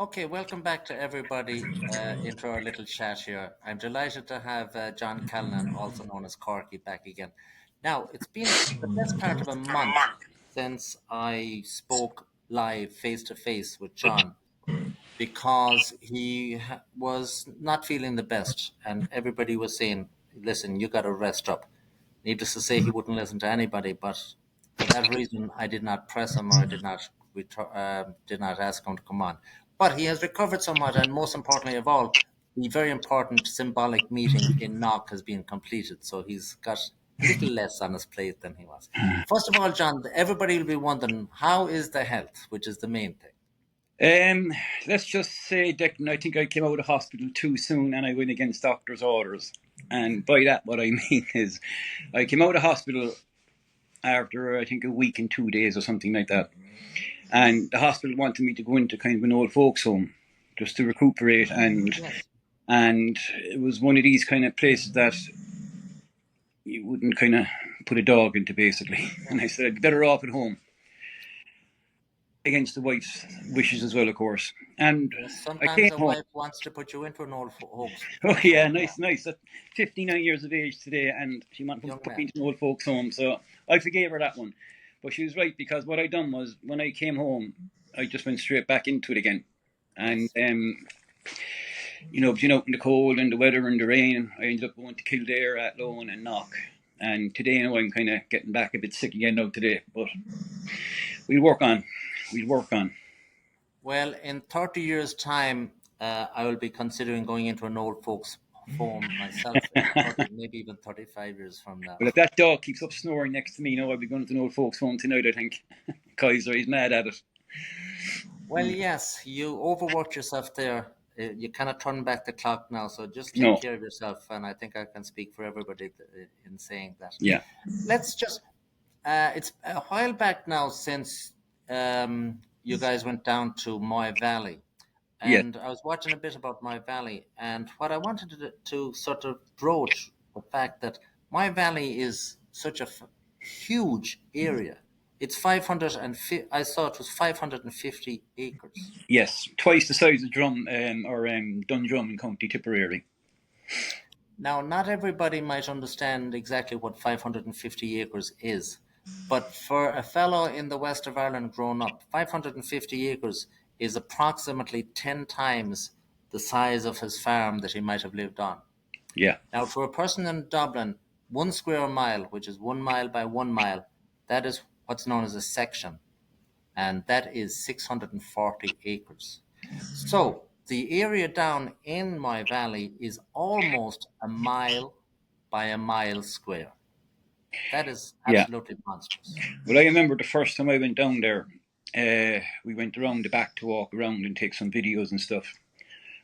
Okay, welcome back to everybody into our little chat here. I'm delighted to have John Callanan, also known as Corky, back again. Now, it's been the best part of a month since I spoke live face to face with John because was not feeling the best, and everybody was saying, "Listen, you got to rest up." Needless to say, he wouldn't listen to anybody, but for that reason, I did not press him or I did not ask him to come on. But he has recovered somewhat, and most importantly of all, the very important symbolic meeting in Knock has been completed, so he's got a little less on his plate than he was. First of all, John, everybody will be wondering how is the health, which is the main thing. Um, let's just say, Declan, I think I came out of hospital too soon and I went against doctor's orders. And by that, what I mean is I came out of hospital after, I think, a week and 2 days or something like that. And the hospital wanted me to go into kind of an old folks home just to recuperate. Yes. And it was one of these kind of places that you wouldn't kind of put a dog into, basically. And I said, I'd be better off at home, against the wife's wishes as well, of course. And Yes, I sometimes came a home. wife wants to put you into an old Oh folks yeah, home. Yeah, nice. At 59 years of age today, and she wanted to young put me man. into an old folks' home, so I forgave her that one. But she was right, because what I done was, when I came home, I just went straight back into it again. And Yes. being out in the cold and the weather and the rain, I ended up going to Kildare, Athlone, and Knock. And today, now I'm kind of getting back a bit sick again now today, but we'll work on. We'll work on. Well, in 30 years' time, I will be considering going into an old folks' home myself in 30, maybe even 35 years from now. Well, if that dog keeps up snoring next to me, I'll be going to an old folks' home tonight, I think. Kaiser, he's mad at it. Well, yes, you overworked yourself there. You cannot turn back the clock now, so just take No, care of yourself. And I think I can speak for everybody in saying that. yeah. Let's just, it's a while back now since you guys went down to Moyvalley. Yes, And I was watching a bit about Moyvalley, and what I wanted to sort of broach the fact that Moyvalley is such a huge area. It's 550. I saw it was 550 acres. yes. Twice the size of Dundrum in County Tipperary. Now, not everybody might understand exactly what 550 acres is, but for a fellow in the west of Ireland grown up, 550 acres is approximately 10 times the size of his farm that he might have lived on. Yeah, Now, for a person in Dublin, 1 square mile, which is 1 mile by 1 mile, that is what's known as a section, and that is 640 acres. So the area down in my valley is almost a mile by a mile square. That is yeah. absolutely monstrous. Well, I remember the first time I went down there, we went around the back to walk around and take some videos and stuff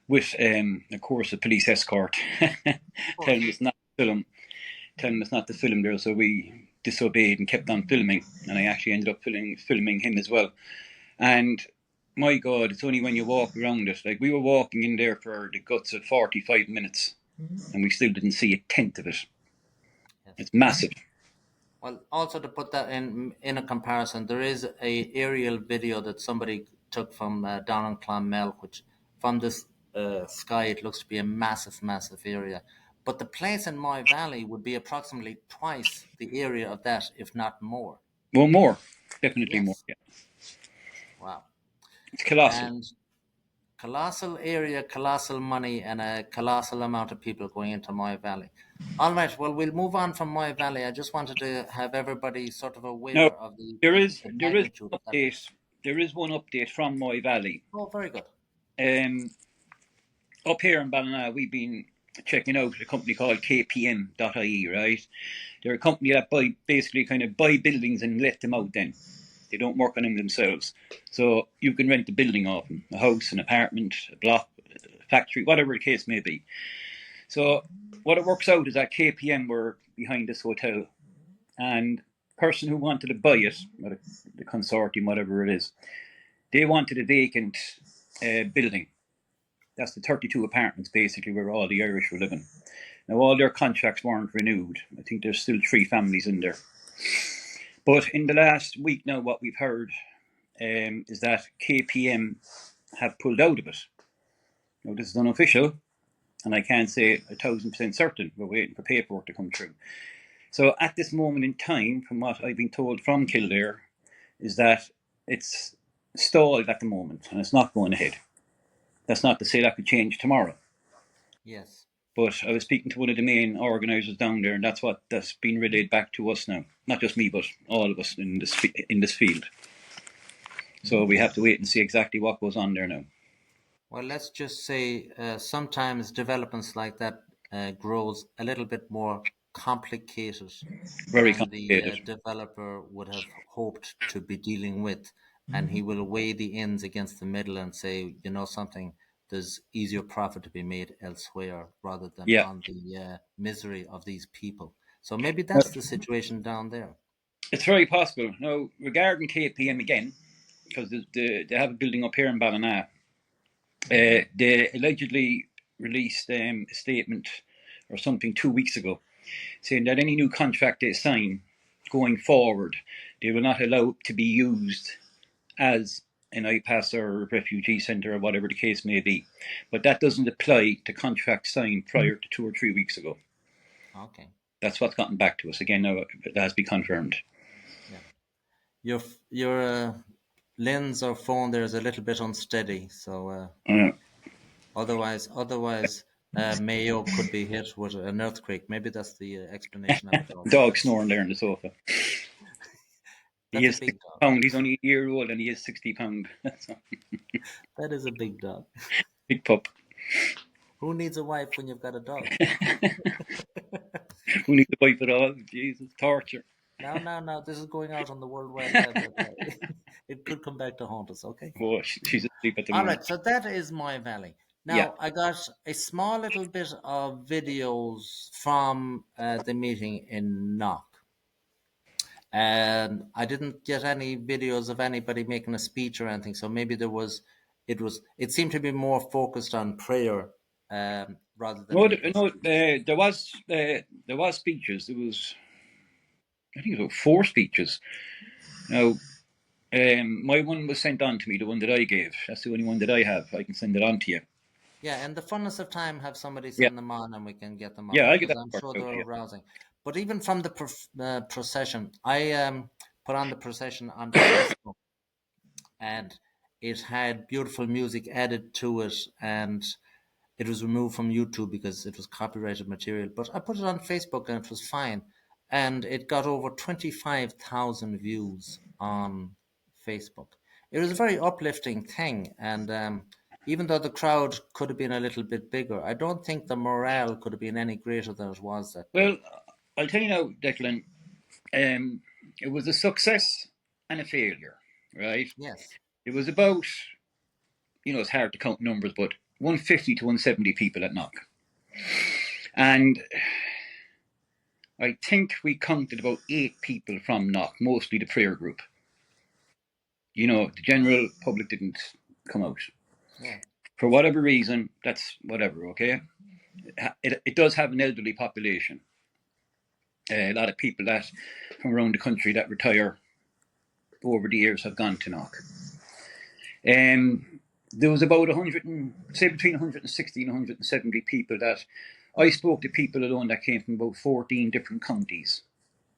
with, of course, a police escort Of telling course. us not to film, telling us not to film there. So we disobeyed and kept on filming, and I actually ended up filming him as well. And my God, it's only when you walk around it. Like, we were walking in there for the guts of 45 minutes, and we still didn't see a tenth of it. Yes. It's massive. Well, also to put that in a comparison, there is a aerial video that somebody took from down in Clonmel, which from this sky it looks to be a massive, massive area. But the place in Moy Valley would be approximately twice the area of that, if not more. Well, more. Definitely more. Yes. Yeah. Wow. It's colossal. And colossal area, colossal money, and a colossal amount of people going into Moy Valley. All right, well, we'll move on from Moy Valley. I just wanted to have everybody sort of Now, aware of the there is magnitude one of that update. place. There is one update from Moyvalley. Oh, very good. Um, Up here in Ballina, we've been checking out a company called KPM.ie, right? They're a company that basically kind of buy buildings and let them out then. They don't work on them themselves. So you can rent a building off them, a house, an apartment, a block, a factory, whatever the case may be. So what it works out is that KPM were behind this hotel, and the person who wanted to buy it, or the consortium, whatever it is, they wanted a vacant building. That's the 32 apartments basically where all the Irish were living. Now, all their contracts weren't renewed. I think there's still 3 families in there. But in the last week now, what we've heard is that KPM have pulled out of it. Now, this is unofficial, and I can't say 1,000% certain. We're waiting for paperwork to come through. So at this moment in time, from what I've been told from Kildare, is that it's stalled at the moment and it's not going ahead. That's not to say that could change tomorrow. Yes. But I was speaking to one of the main organisers down there, and that's been relayed back to us now. Not just me, but all of us in this field. So we have to wait and see exactly what goes on there now. Well, let's just say sometimes developments like that grows a little bit more complicated Very than the complicated. developer would have hoped to be dealing with, and he will weigh the ends against the middle and say, you know something, there's easier profit to be made elsewhere rather than Yeah. on the misery of these people. So maybe that's the situation down there. It's very possible. Now, regarding KPM again, because they have a building up here in Ballina, they allegedly released a statement or something 2 weeks ago saying that any new contract they sign going forward, they will not allow it to be used as an IPAS or refugee centre or whatever the case may be. But that doesn't apply to contracts signed prior to 2 or 3 weeks ago. Okay. That's what's gotten back to us. Again, now it has been confirmed. Yeah. Your lens or phone there is a little bit unsteady, so Uh, otherwise, Mayo could be hit with an earthquake. Maybe that's the explanation of it all. dog snoring there on the sofa. He That's a is big 60 dog. pound. He's only a year old and he is 60 pound. That is a big dog. Big pup. Who needs a wife when you've got a dog? Who needs to wipe it all? Jesus, torture. Now, this is going out on the World Wide Web. It could come back to haunt us, okay? Oh, she's asleep at the All moment. right, so that is Moyvalley. Yeah. Now, I got a small little bit of videos from the meeting in Knock. And I didn't get any videos of anybody making a speech or anything. So maybe it seemed to be more focused on prayer rather than No, making no. speeches. There was speeches. There was, I think, it was about 4 speeches. Now, my one was sent on to me. The one that I gave. That's the only one that I have. I can send it on to you. Yeah, and the fullness of time, have somebody Yeah. send them on and we can get them up Yeah, I get because that I'm part sure out to they're you. arousing. But even from the procession, I put on the procession on Facebook and it had beautiful music added to it and it was removed from YouTube because it was copyrighted material. But I put it on Facebook and it was fine. And it got over 25,000 views on Facebook. It was a very uplifting thing. And even though the crowd could have been a little bit bigger, I don't think the morale could have been any greater than it was that day. Well, I'll tell you now, Declan. Um, it was a success and a failure, right? Yes. It was about, it's hard to count numbers, but 150 to 170 people at Knock. And I think we counted about 8 people from Knock, mostly the prayer group. The general public didn't come out. Yeah. For whatever reason, that's whatever, okay? It does have an elderly population. A lot of people that from around the country that retire over the years have gone to Knock. There was about 100 and say between 160 and 170 people that I spoke to people alone that came from about 14 different counties.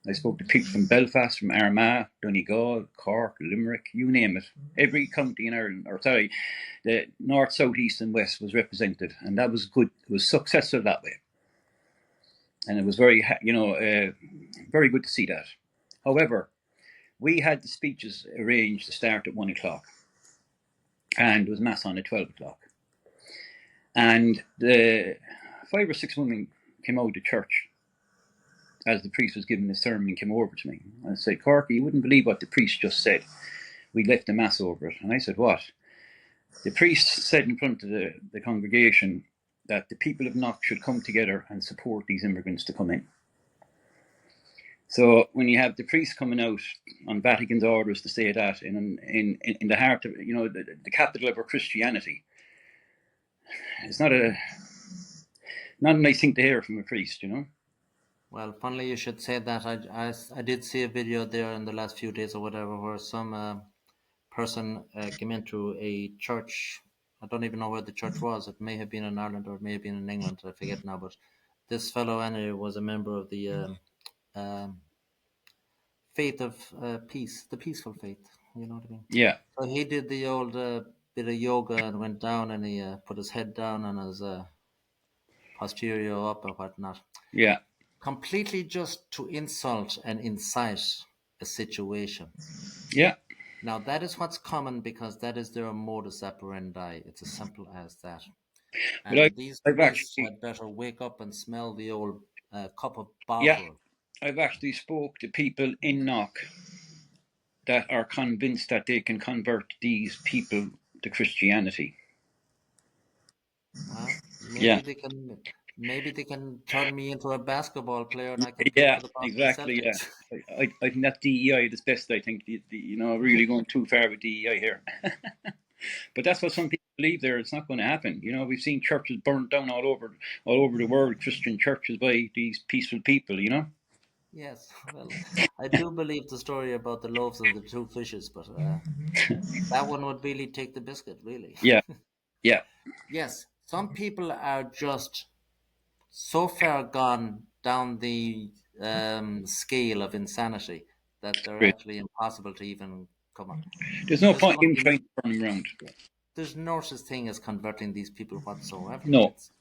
I spoke to people from Belfast, from Armagh, Donegal, Cork, Limerick, you name it. Every county in Ireland, the north, south, east, and west was represented, and that was good. It was successful that way, and it was very, very good to see that. However, we had the speeches arranged to start at 1 o'clock, and there was mass on at 12 o'clock, and the 5 or 6 women came out of church as the priest was giving the sermon and came over to me and said, Corky, you wouldn't believe what the priest just said. We left the mass over it. And I said, what? The priest said in front of the congregation that the people of Knock should come together and support these immigrants to come in. So when you have the priest coming out on Vatican's orders to say that in the heart of, the capital of our Christianity, it's not a nice thing to hear from a priest, Well, funnily you should say that. I did see a video there in the last few days or whatever where some person came into a church. I don't even know where the church was. It may have been in Ireland or it may have been in England. I forget now. But this fellow anyway was a member of the um, faith of peace, the peaceful faith. You know what I mean? Yeah. So he did the old bit of yoga and went down and he put his head down and his posterior up or whatnot. Yeah. Completely just to insult and incite a situation. Yeah. Now, that is what's common because that is their modus operandi. It's as simple as that. But I, And these I've priests actually, had better wake up and smell the old cup of yeah, bottle. I've actually spoke to people in Knock that are convinced that they can convert these people to Christianity. Well, Yeah. maybe they can turn me into a basketball player and I can play Yeah, for the Boston exactly. Yeah. Celtics. I think that DEI is best. I think, really going too far with DEI here. But that's what some people believe there. It's not going to happen. We've seen churches burnt down all over the world, Christian churches by these peaceful people. Yes, well, I do believe the story about the loaves and the two fishes, but that one would really take the biscuit, really. Yeah. Yeah. Yes, some people are just so far gone down the scale of insanity that they're Great. actually impossible to even come on. There's no There's point going to in be trying to turn them around. there's no such thing as converting these people whatsoever. No. It's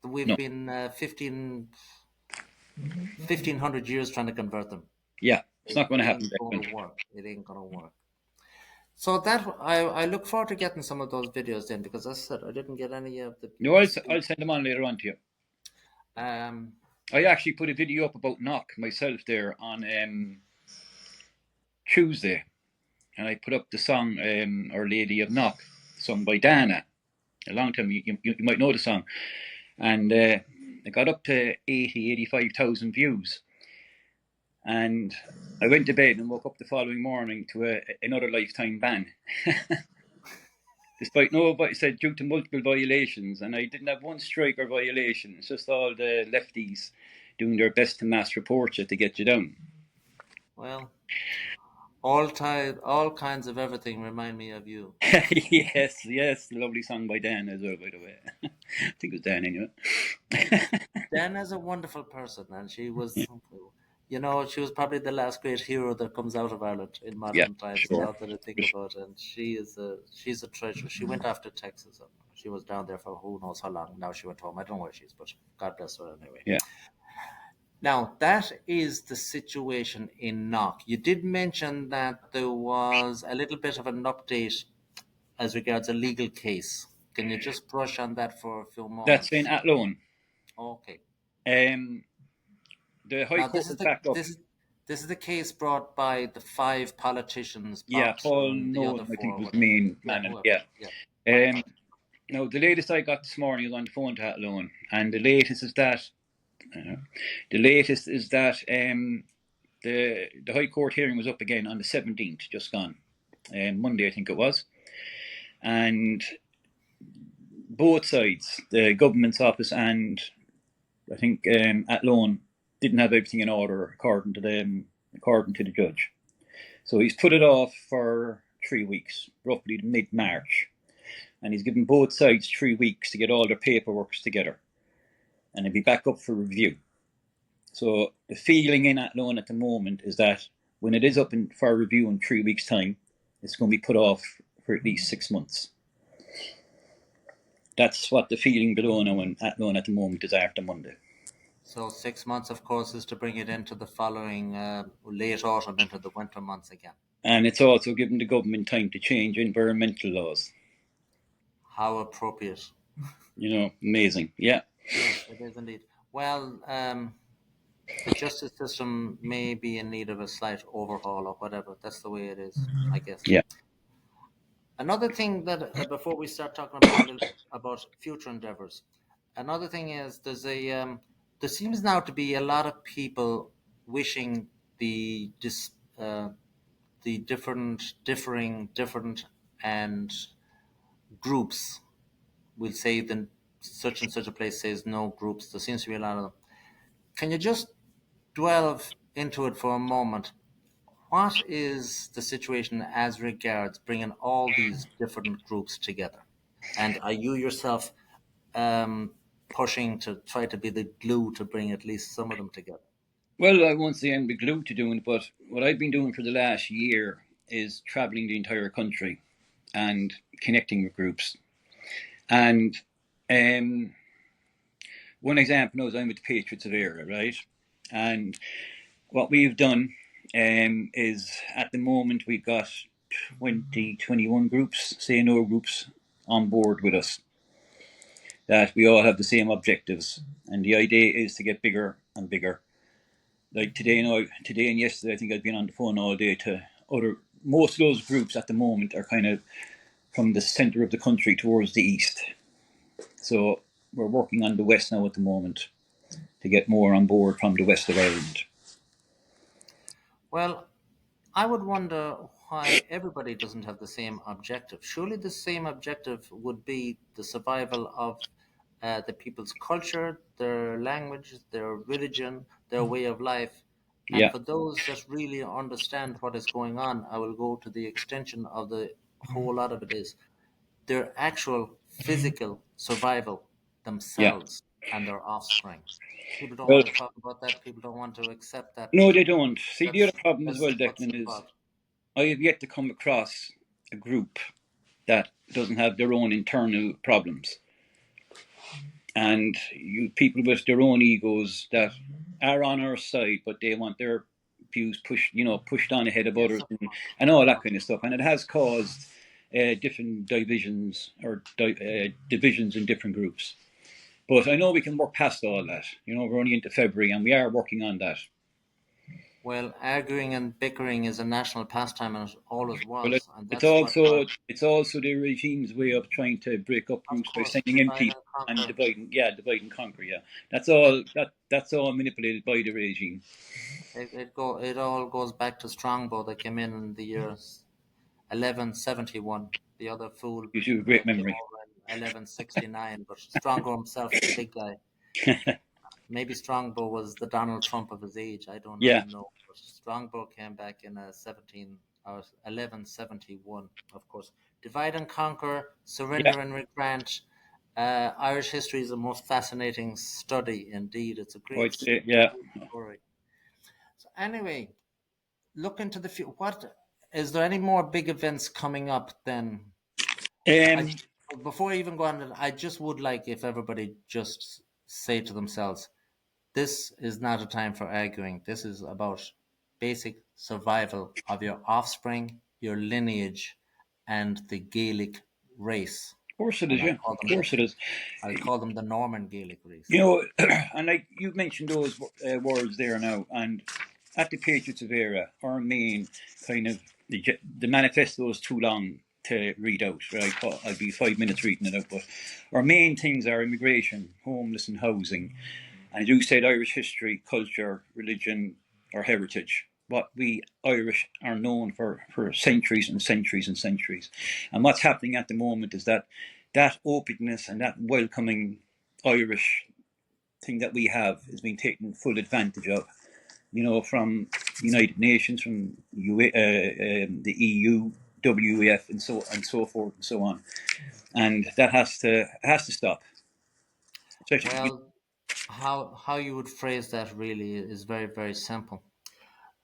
we've No. been 1,500 years trying to convert them. Yeah. It's It not going to happen, ain't going Declan. to work. It ain't going to work. So that I look forward to getting some of those videos then because as I said I didn't get any of the No, the I'll send them on later on to you. um I actually put a video up about Knock myself there on Tuesday, and I put up the song Our Lady of Knock, sung by Dana. A long time, you might know the song. And it got up to 85,000 views. And I went to bed and woke up the following morning to another lifetime ban. Despite nobody said due to multiple violations, and I didn't have one strike or violation. It's just all the lefties doing their best to mass report you to get you down. well all kinds of everything remind me of you. Yes, yes, lovely song by Dan as well, by the way. I think it was Dan anyway. Dana's a wonderful person, and she was probably the last great hero that comes out of Ireland in Yeah, modern times. sure. Now that I think about it, and she's a treasure. She went off to Texas. She was down there for who knows how long. Now she went home. I don't know where she is, but God bless her anyway. Yeah, Now that is the situation in Knock. You did mention that there was a little bit of an update as regards a legal case. Can you just brush on that for a few that's in moments? Athlone. Okay. Um, the High Now Court is back up. this is the case brought by the five politicians, Yeah, Boxer Paul and the other Nolan, I think four, was the whatever. main Yeah, man. whoever. Yeah. Yeah. Um, now the latest I got this morning was on the phone to Athlone, and uh, the latest is that the High Court hearing was up again on the 17th, just gone, Monday I think it was, and both sides, the government's office and I think Athlone, didn't have everything in order according to them, according to the judge. So he's put it off for 3 weeks, roughly mid March, and he's given both sides 3 weeks to get all their paperwork together, and it'll be back up for review. So the feeling in Athlone at the moment is that when it is for review in 3 weeks' time, it's going to be put off for at least 6 months. That's what the feeling below now in Athlone at the moment is after Monday. So 6 months, of course, is to bring it into the following late autumn into the winter months again. And it's also given the government time to change environmental laws. How appropriate. Amazing. Yeah. Yes, it is indeed. Well, the justice system may be in need of a slight overhaul or whatever. That's the way it is, I guess. Yeah. Another thing that before we start talking about a little about future endeavors, another thing is there seems now to be a lot of people wishing uh, the different and groups. We'll say then such and such a place says no groups. There seems to be a lot of them. Can you just delve into it for a moment? What is the situation as regards bringing all these different groups together? And are you yourself um, pushing to try to be the glue to bring at least some of them together? Well, I won't say I'm the glue to doing it, but what I've been doing for the last year is traveling the entire country and connecting with groups. And um, one example is I'm with the Patriots of Era, right? And what we've done is at the moment we've got 20, 21 groups, say no groups on board with us, that we all have the same objectives. And the idea is to get bigger and bigger. Like today and yesterday, I think I've been on the phone all day to other. Most of those groups at the moment are kind of from the centre of the country towards the east. So we're working on the west now at the moment to get more on board from the west of Ireland. Well, I would wonder why everybody doesn't have the same objective. Surely the same objective would be the survival of the people's culture, their language, their religion, their way of life. And Yeah, for those that really understand what is going on, I will go to the extension of the whole lot of it is their actual physical survival yeah. themselves and their offspring. People don't Well, want to talk about that. People don't want to accept that. no, they don't. See, the other That's problem as well, that's what's Declan, is involved. I have yet to come across a group that doesn't have their own internal problems. And you people with their own egos that are on our side, but they want their views pushed on ahead of Yes, others, of course. and all that Of kind of course. stuff. And it has caused different divisions or divisions in different groups. But I know we can work past all that. We're only into February, and we are working on that. Well, arguing and bickering is a national pastime, and it always But was, and it's that's what brought, also the regime's way of trying to break up of groups by course, sending in divide people and and conquer. divide and conquer. Yeah, It that's all manipulated by the regime. it all goes back to Strongbow that came in the year 1171. The other fool Gives you a great came memory. over in 1169, but Strongbow himself, the big guy. Maybe Strongbow was the Donald Trump of his age. I don't Yeah, really know. But Strongbow came back in 17 or 1171, of course. Divide and conquer, yeah, surrender and regrant. Irish history is a most fascinating study indeed. It's a quite. great, Yeah. great story. So anyway, look into the future. What is there any more big events coming up then? I Um, before I even go on, I just would like if everybody just say to themselves, this is not a time for arguing. This is about basic survival of your offspring, your lineage, and the Gaelic race. of course it And is. I Yeah, call of them the course it is. Norman Gaelic You race. know, and like you mentioned those words there now, and at the Patriots of Era, our main kind of the manifesto is too long to read out. Right, I'll be 5 minutes reading it out, but our main things are immigration, homeless, and housing. And as you said, Irish history, culture, religion, or heritage. What we Irish are known for centuries and centuries and centuries. And what's happening at the moment is that openness and that welcoming Irish thing that we have is being taken full advantage of. From United Nations, from the EU, WEF, and so forth and so on. And that has to stop. Especially, Well, how you would phrase that really is very, very simple.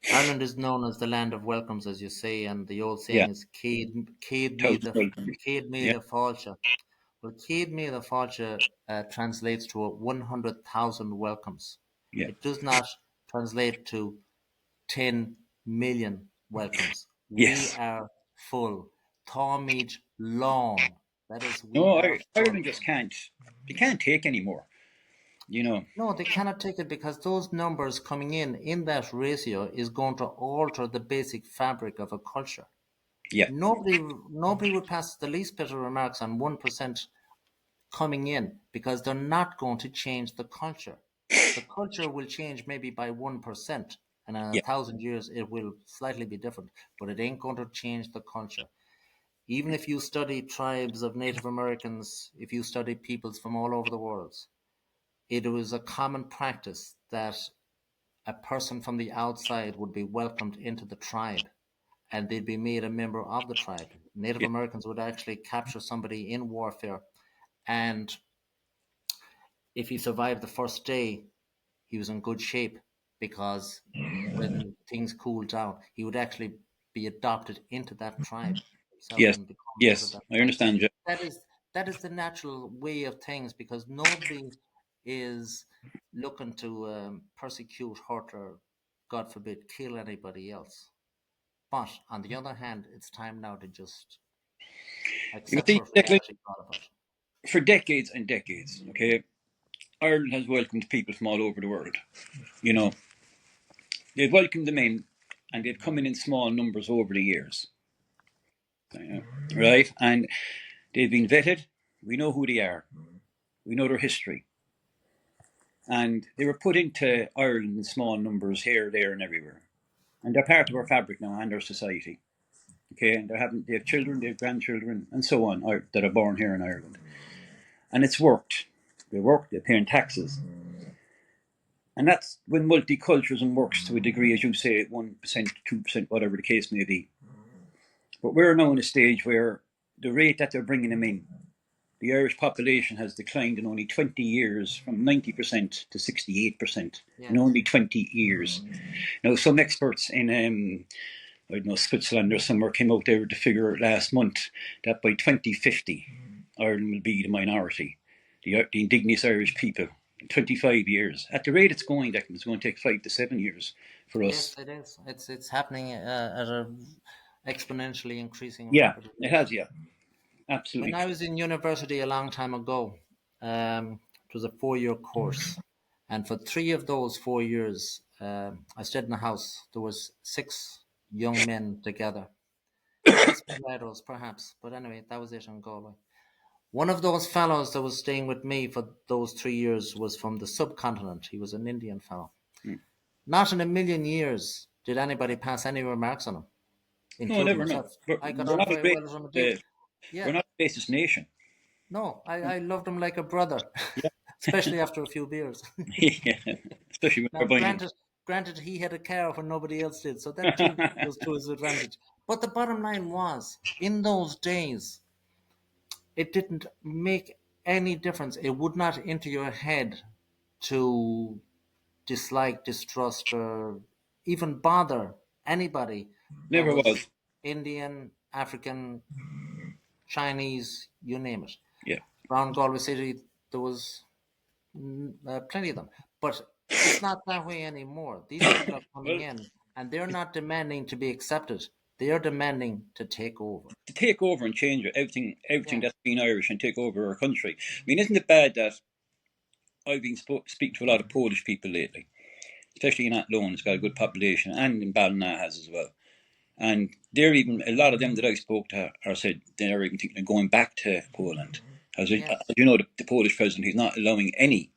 Ireland is known as the land of welcomes, as you say, and the old yeah, saying is Céad thousand Míle welcome. Céad Yeah, Míle Fáilte. Well, Céad Míle Fáilte translates to 100,000 welcomes. yeah, It does not translate to 10 million welcomes. We yes. are full. Táimid Lán. That is, we No, are full. Ireland just can't. They can't take anymore. You know. No, they cannot take it because those numbers coming in that ratio is going to alter the basic fabric of a culture. Yeah, Nobody would pass the least bit of remarks on 1% coming in because they're not going to change the culture. The culture will change maybe by 1%, and in a yeah, thousand years it will slightly be different, but it ain't going to change the culture. Even if you study tribes of Native Americans, if you study peoples from all over the world, it was a common practice that a person from the outside would be welcomed into the tribe and they'd be made a member of the tribe. Native yeah, Americans would actually capture somebody in warfare, and if he survived the first day, he was in good shape because when things cooled down, he would actually be adopted into that tribe himself yes, and become a part of yes. that I tribe. understand you. That is that is the natural way of things because nobody is looking to persecute, hurt, or God forbid, kill anybody else. But on the other hand, it's time now to just You accept see, what Declan, reality brought about. for decades and decades, okay, Ireland has welcomed people from all over the world. You know, they've welcomed them in, and they've come in small numbers over the years, right? And they've been vetted. We know who they are. We know their history. And they were put into Ireland in small numbers here, there, and everywhere. And they're part of our fabric now and our society. Okay, and they have children, they have grandchildren, and so on that are born here in Ireland. And it's worked. They work, they're paying taxes. And that's when multiculturalism works to a degree, as you say, 1%, 2%, whatever the case may be. But we're now in a stage where the rate that they're bringing them in, the Irish population has declined in only 20 years from 90% to 68% in Yes. only 20 years. Now, some experts in, I don't know, Switzerland or somewhere came out there with the figure last month that by 2050, Ireland will be the minority, the indigenous Irish people. 25 years. At the rate it's going, Declan, it's going to take 5 to 7 years for Yes, us. it is. It's happening at a exponentially increasing Yeah, rapid it rate. has, yeah. When Absolutely. I was in university a long time ago, it was a 4 year course, and for 3 of those 4 years, I stayed in a house. There was 6 young men together, desperados perhaps, but anyway, that was it in Galway. One of those fellows that was staying with me for those 3 years was from the subcontinent. He was an Indian fellow. Mm. Not in a million years did anybody pass any remarks on him, No, including never know. myself. But I got we're on not a very great, well with him uh, indeed. Yeah, we're not a racist nation. no, I loved him like a brother, Yeah, especially after a few beers. yeah. Especially when Now, they're buying granted, he had a car when nobody else did, so that too them. was to his advantage. But the bottom line was, in those days, it didn't make any difference. It would not enter your head to dislike, distrust, or even bother anybody that Never was was. Indian, African, Chinese, you name it. Yeah. Around Galway City, there was plenty of them. But it's not that way anymore. These people are coming Well, in and they're not demanding to be accepted. They are demanding to take over. to take over and change everything Yeah. that's been Irish and take over our country. I mean, isn't it bad that I've been speaking to a lot of Polish people lately, especially in Athlone, it's got a good population, and in Ballina has as well. And they're even a lot of them that I spoke to are said they're even thinking of going back to Poland. As Yes. you know, the Polish president he's not allowing any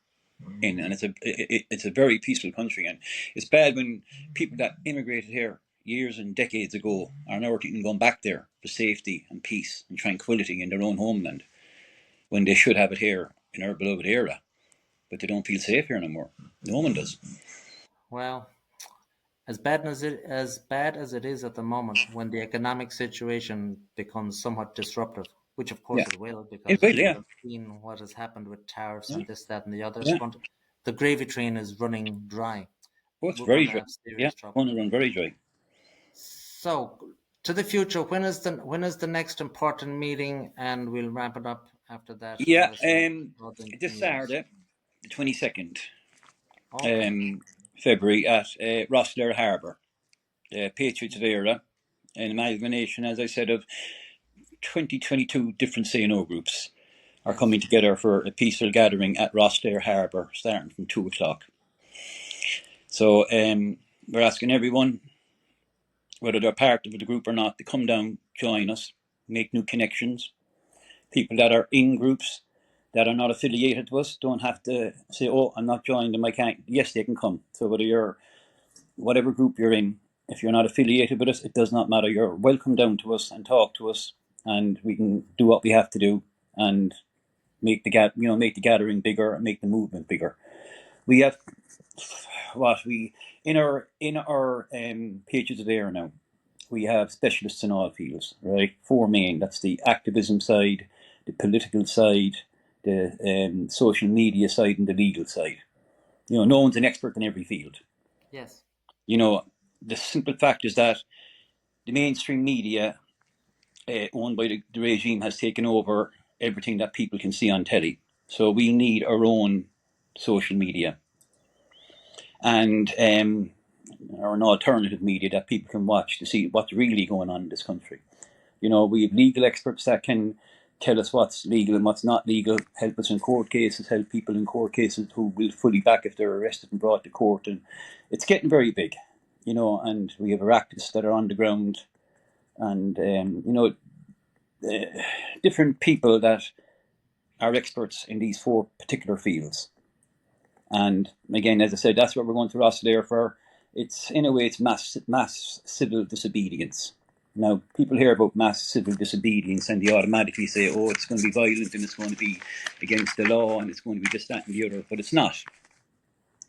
in, and it's a very peaceful country. And it's bad when people that immigrated here years and decades ago are now thinking of going back there for safety and peace and tranquility in their own homeland when they should have it here in our beloved era. But they don't feel safe here anymore. No one does. Well, as bad as it is at the moment, when the economic situation becomes somewhat disruptive, which of Yeah, course it will, it because will. you would Yeah, have seen what has happened with tariffs yeah, and this, that, and the other. It's yeah. going to, the gravy train is running dry. Oh, it's We're very going to dry. have Yeah, serious trouble. want to run very dry. So, to the future, when is the next important meeting, and we'll wrap it up after that, Yeah, unless you have other this news. Saturday, the 22nd, Okay. February at Rosslare Harbour, the Patriots of Era, an amalgamation, as I said, of 2022 different CNO groups are Yes. coming together for a peaceful gathering at Rosslare Harbour, starting from 2 o'clock. So we're asking everyone, whether they're part of the group or not, to come down, join us, make new connections. People that are in groups that are not affiliated to us don't have to say, "Oh, I'm not joining them. I can't." Yes, they can come. So whether you're whatever group you're in, if you're not affiliated with us, it does not matter. You're welcome down to us and talk to us, and we can do what we have to do and make the gathering bigger and make the movement bigger. We have what we in our pages of air now, we have specialists in all fields, right? Four main. That's the activism side, the political side, the social media side, and the legal side. No one's an expert in every field. Yes. The simple fact is that the mainstream media, owned by the regime, has taken over everything that people can see on telly. So we need our own social media and or an alternative media that people can watch to see what's really going on in this country. We have legal experts that can tell us what's legal and what's not legal, help us in court cases, help people in court cases who will fully back if they're arrested and brought to court. And it's getting very big, and we have our activists that are on the ground and, different people that are experts in these four particular fields. And again, as I said, that's what we're going to Rosslare for. It's, in a way, it's mass civil disobedience. Now, people hear about mass civil disobedience and they automatically say, oh, it's going to be violent and it's going to be against the law and it's going to be this, that and the other, but it's not.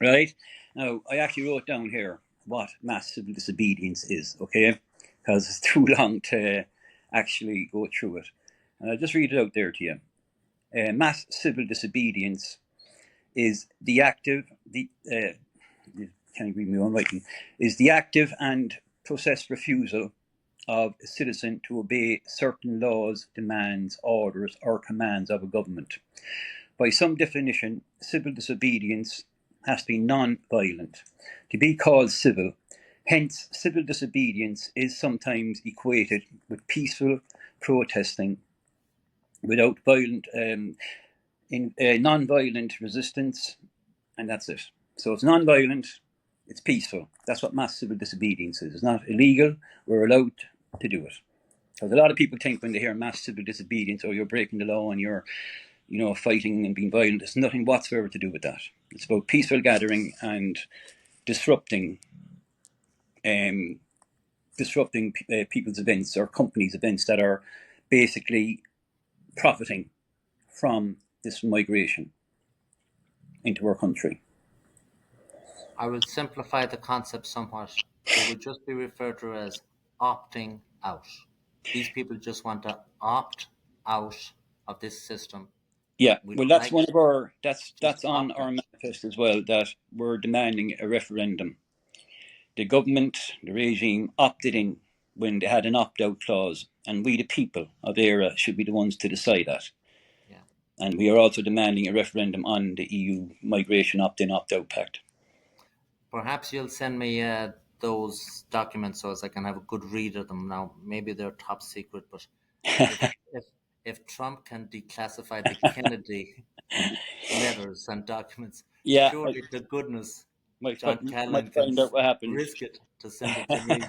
Right? Now, I actually wrote down here what mass civil disobedience is, okay? Because it's too long to actually go through it. And I'll just read it out there to you. Mass civil disobedience is the active, can't read my own writing, is the active and processed refusal of a citizen to obey certain laws, demands, orders, or commands of a government. By some definition, civil disobedience has to be non-violent to be called civil. Hence, civil disobedience is sometimes equated with peaceful protesting without violent, non-violent resistance, and that's it. So it's non-violent, it's peaceful. That's what mass civil disobedience is. It's not illegal. We're allowed to do it. Because a lot of people think when they hear mass civil disobedience, or you're breaking the law and you're, fighting and being violent. There's nothing whatsoever to do with that. It's about peaceful gathering and disrupting people's events or companies' events that are basically profiting from this migration into our country. I will simplify the concept somewhat. It would just be referred to as opting out. These people just want to opt out of this system. Yeah, We'd well, that's like one of our just that's on opt our out. manifest as well, that we're demanding a referendum. The government, the regime, opted in when they had an opt-out clause, and we, the people of ERA, should be the ones to decide that. Yeah. And we are also demanding a referendum on the EU Migration Opt-in Opt-out Pact. Perhaps you'll send me those documents so as I can have a good read of them. Now, maybe they're top secret, but if if if Trump can declassify the Kennedy letters and documents, Yeah, I surely to goodness might, John might Callan can find out what happened. risk it to send it to me.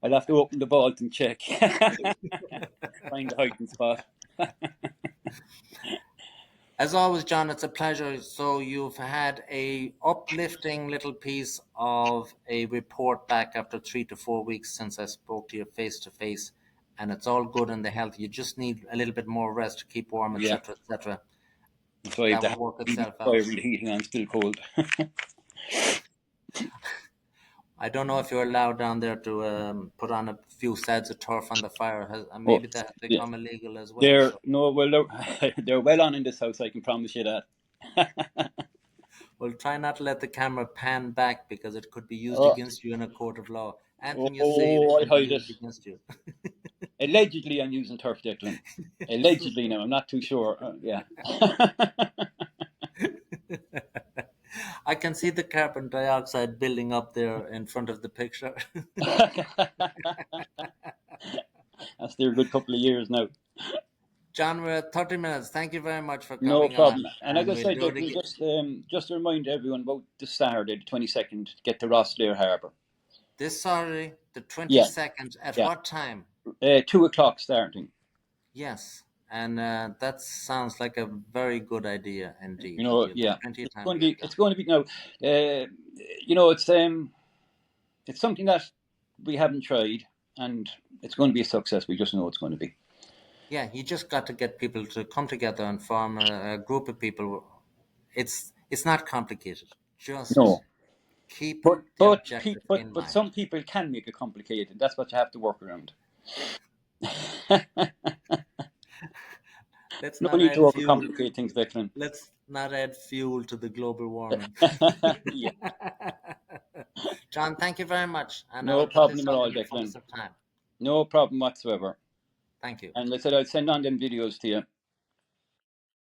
I'll have to open the vault and check. Find the hiding spot. As always, John, it's a pleasure. So you've had a uplifting little piece of a report back after 3 to 4 weeks since I spoke to you face to face, and it's all good in the health. You just need a little bit more rest to keep warm, Yeah, etc., etc. so I have That to will have work the itself fire out. with the heating on, still cold. I don't know if you're allowed down there to put on a few sads of turf on the fire. Oh, Maybe that has yeah. become illegal as well. They're So no, well, they're well on in this house. I can promise you that. we'll try not to let the camera pan back because it could be used Oh, against you in a court of law. Anything you say oh, I can be hide it. used against you. Allegedly, I'm using turf, Declan. Yes. Allegedly, now I'm not too sure. Yeah. I can see the carbon dioxide building up there in front of the picture. That's there a good couple of years now. John, we're at 30 minutes. Thank you very much for No coming problem. on, And as and I we'll said, do it we again. just to remind everyone about the Saturday, the 22nd, to get to Rosslare Harbour. This Saturday, the Yeah, 22nd, at yeah. what time? 2 o'clock starting. Yes, and that sounds like a very good idea indeed. That you'll have Yeah, plenty of it's time going to to be get down. now. It's something that we haven't tried, and it's going to be a success. We just know it's going to be. Yeah, you just got to get people to come together and form a group of people. It's not complicated. Just No, Keep But the but objective in but mind. some people can make it complicated. That's what you have to work around. Let's No not need to add fuel. overcomplicate things, Declan. Let's not add fuel to the global warming. Yeah, John, thank you very much, and I no will put this problem at out all, in the Declan. fullest of time. No problem whatsoever. Thank you. And like I said, I'll send on them videos to you.